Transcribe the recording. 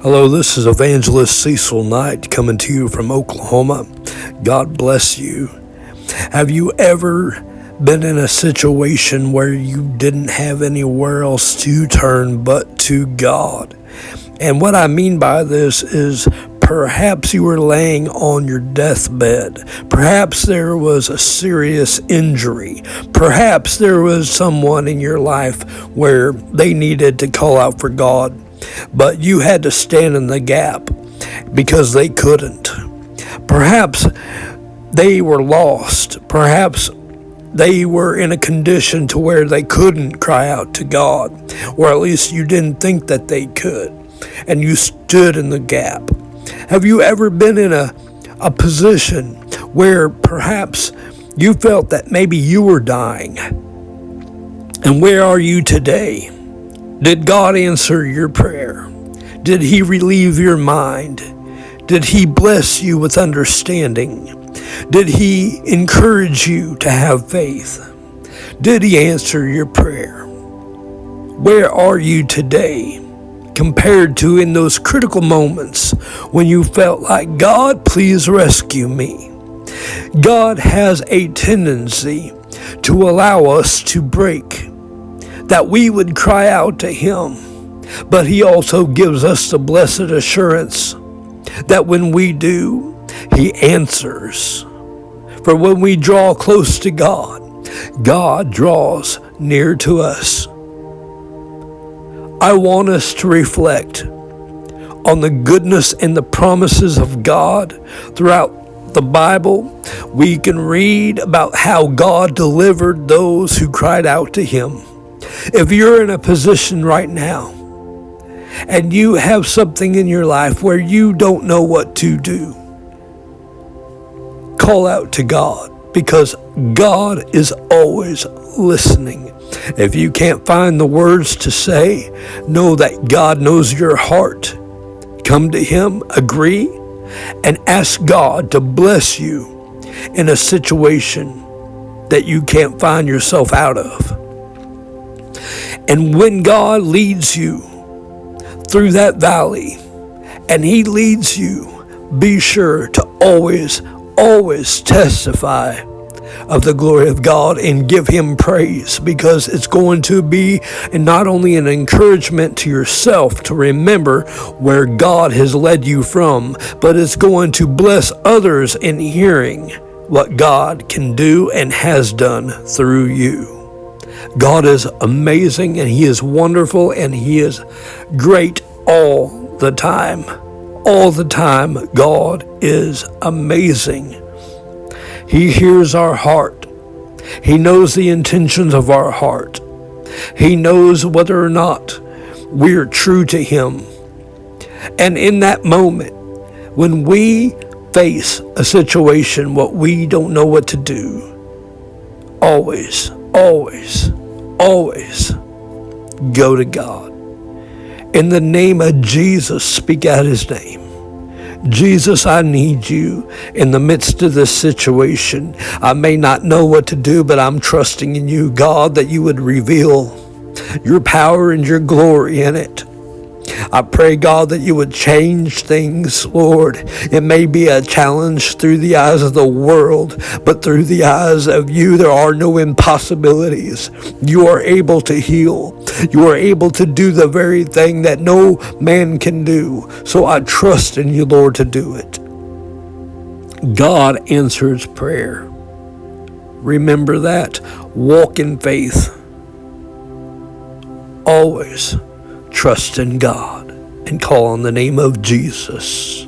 Hello, this is Evangelist Cecil Knight coming to you from Oklahoma. God bless you. Have you ever been in a situation where you didn't have anywhere else to turn but to God? And what I mean by this is perhaps you were laying on your deathbed. Perhaps there was a serious injury. Perhaps there was someone in your life where they needed to call out for God, but you had to stand in the gap because they couldn't. Perhaps they were lost. Perhaps they were in a condition to where they couldn't cry out to God, or at least you didn't think that they could, and you stood in the gap. Have you ever been in a position where perhaps you felt that maybe you were dying? And where are you today? Did God answer your prayer? Did He relieve your mind? Did He bless you with understanding? Did He encourage you to have faith? Did He answer your prayer? Where are you today compared to in those critical moments when you felt like, God, please rescue me? God has a tendency to allow us to break, that we would cry out to Him, but He also gives us the blessed assurance that when we do, He answers. For when we draw close to God, God draws near to us. I want us to reflect on the goodness and the promises of God throughout the Bible. We can read about how God delivered those who cried out to Him. If you're in a position right now and you have something in your life where you don't know what to do, call out to God, because God is always listening. If you can't find the words to say, know that God knows your heart. Come to Him, agree, and ask God to bless you in a situation that you can't find yourself out of. And when God leads you through that valley, and He leads you, be sure to always testify of the glory of God and give Him praise, because it's going to be not only an encouragement to yourself to remember where God has led you from, but it's going to bless others in hearing what God can do and has done through you. God is amazing, and He is wonderful, and He is great all the time. All the time, God is amazing. He hears our heart. He knows the intentions of our heart. He knows whether or not we're true to Him. And in that moment, when we face a situation what we don't know what to do, always go to God. In the name of Jesus, speak out His name. Jesus, I need you in the midst of this situation. I may not know what to do, but I'm trusting in you, God, that you would reveal your power and your glory in it. I pray, God, that you would change things, Lord. It may be a challenge through the eyes of the world, but through the eyes of you, there are no impossibilities. You are able to heal. You are able to do the very thing that no man can do. So I trust in you, Lord, to do it. God answers prayer. Remember that. Walk in faith. Always trust in God and call on the name of Jesus.